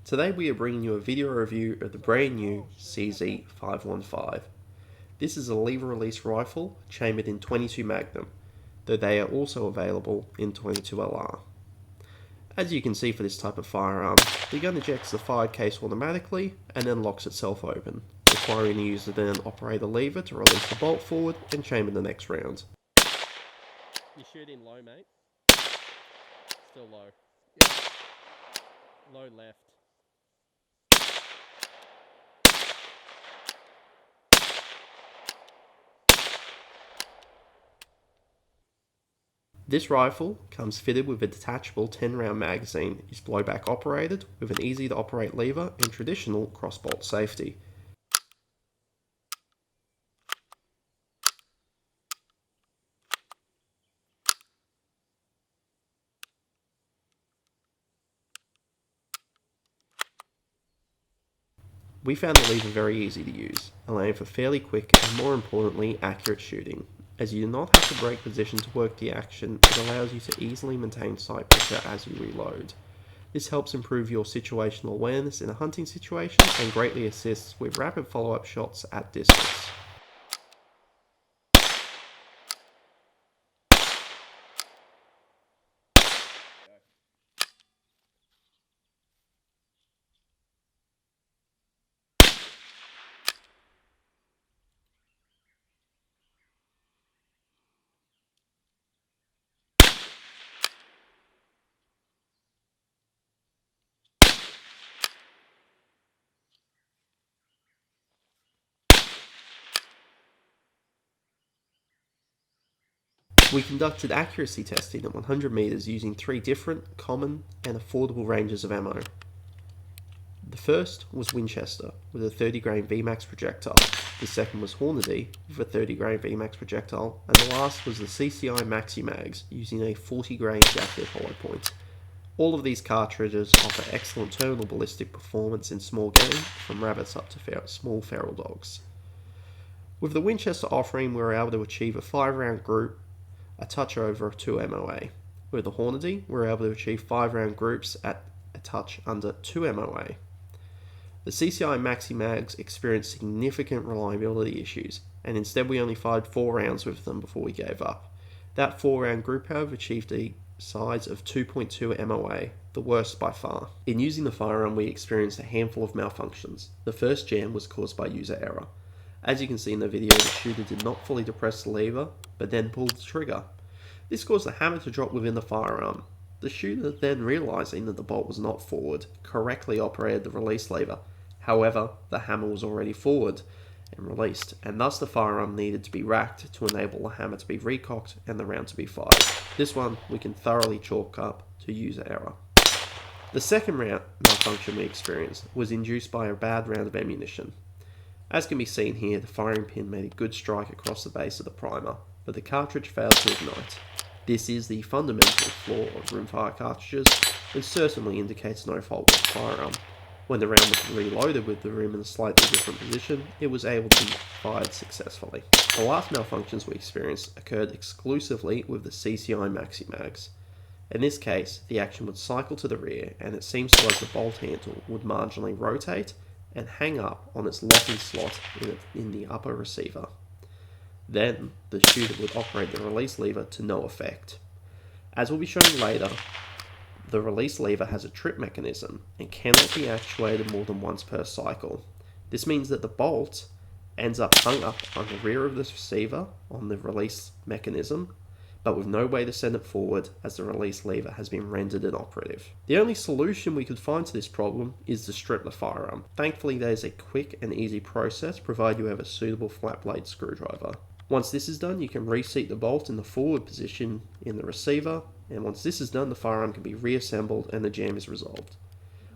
Today we are bringing you a video review of the brand new CZ515. This is a lever release rifle chambered in 22 Magnum, though they are also available in 22LR. As you can see for this type of firearm, the gun ejects the fired case automatically and then locks itself open, requiring the user to then operate a lever to release the bolt forward and chamber the next round. You shoot in low, mate. Still low. Yep. Low left. This rifle comes fitted with a detachable 10-round magazine, is blowback operated with an easy to operate lever and traditional crossbolt safety. We found the lever very easy to use, allowing for fairly quick and more importantly accurate shooting. As you do not have to break position to work the action, it allows you to easily maintain sight pressure as you reload. This helps improve your situational awareness in a hunting situation and greatly assists with rapid follow-up shots at distance. We conducted accuracy testing at 100 meters using 3 different, common and affordable ranges of ammo. The first was Winchester with a 30 grain VMAX projectile, the second was Hornady with a 30 grain VMAX projectile, and the last was the CCI Maxi Mags using a 40 grain jacketed hollow point. All of these cartridges offer excellent terminal ballistic performance in small game, from rabbits up to small feral dogs. With the Winchester offering, we were able to achieve a 5-round group, a touch over 2 MOA. With the Hornady, we were able to achieve 5-round groups at a touch under 2 MOA. The CCI Maxi Mags experienced significant reliability issues, and instead we only fired 4 rounds with them before we gave up. That 4-round group, however, achieved a size of 2.2 MOA, the worst by far. In using the firearm, we experienced a handful of malfunctions. The first jam was caused by user error. As you can see in the video, the shooter did not fully depress the lever, but then pulled the trigger. This caused the hammer to drop within the firearm. The shooter then, realizing that the bolt was not forward, correctly operated the release lever. However, the hammer was already forward and released, and thus the firearm needed to be racked to enable the hammer to be recocked and the round to be fired. This one we can thoroughly chalk up to user error. The second malfunction we experienced was induced by a bad round of ammunition. As can be seen here, the firing pin made a good strike across the base of the primer, but the cartridge failed to ignite. This is the fundamental flaw of rimfire cartridges, and certainly indicates no fault with the firearm. When the round was reloaded with the rim in a slightly different position, it was able to be fired successfully. The last malfunctions we experienced occurred exclusively with the CCI Maxi Mags. In this case, the action would cycle to the rear, and it seems to us the bolt handle would marginally rotate and hang up on its locking slot in the upper receiver. Then, the shooter would operate the release lever to no effect. As will be shown later, the release lever has a trip mechanism and cannot be actuated more than once per cycle. This means that the bolt ends up hung up on the rear of the receiver on the release mechanism, but with no way to send it forward as the release lever has been rendered inoperative. The only solution we could find to this problem is to strip the firearm. Thankfully, there is a quick and easy process provided you have a suitable flat blade screwdriver. Once this is done, you can reseat the bolt in the forward position in the receiver, and once this is done, the firearm can be reassembled and the jam is resolved.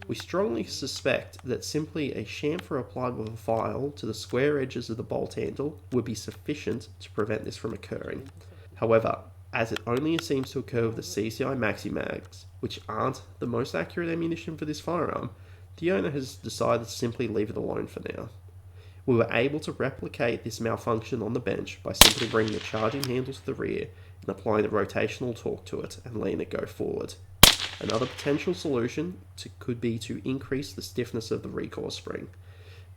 We strongly suspect that simply a chamfer applied with a file to the square edges of the bolt handle would be sufficient to prevent this from occurring. However, as it only seems to occur with the CCI Maxi Mags, which aren't the most accurate ammunition for this firearm, the owner has decided to simply leave it alone for now. We were able to replicate this malfunction on the bench by simply bringing the charging handle to the rear and applying the rotational torque to it and letting it go forward. Another potential solution could be to increase the stiffness of the recoil spring.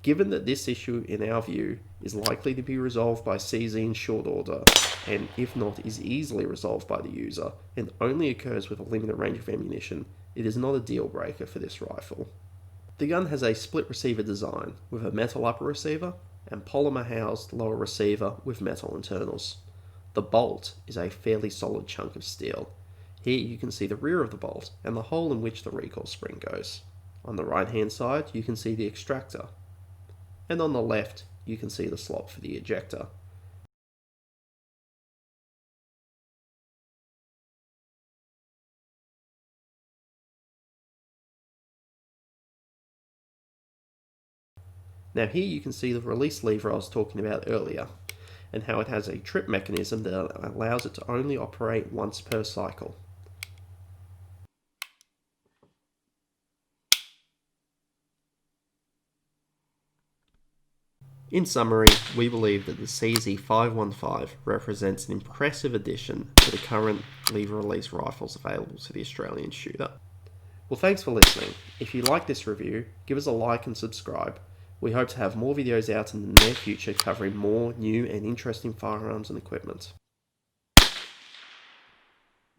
Given that this issue, in our view, is likely to be resolved by CZ in short order, and if not is easily resolved by the user, and only occurs with a limited range of ammunition, it is not a deal breaker for this rifle. The gun has a split receiver design, with a metal upper receiver and polymer housed lower receiver with metal internals. The bolt is a fairly solid chunk of steel. Here you can see the rear of the bolt and the hole in which the recoil spring goes. On the right hand side you can see the extractor, and on the left you can see the slot for the ejector. Now here you can see the release lever I was talking about earlier, and how it has a trip mechanism that allows it to only operate once per cycle. In summary, we believe that the CZ515 represents an impressive addition to the current lever release rifles available to the Australian shooter. Well, thanks for listening. If you like this review, give us a like and subscribe. We hope to have more videos out in the near future covering more new and interesting firearms and equipment.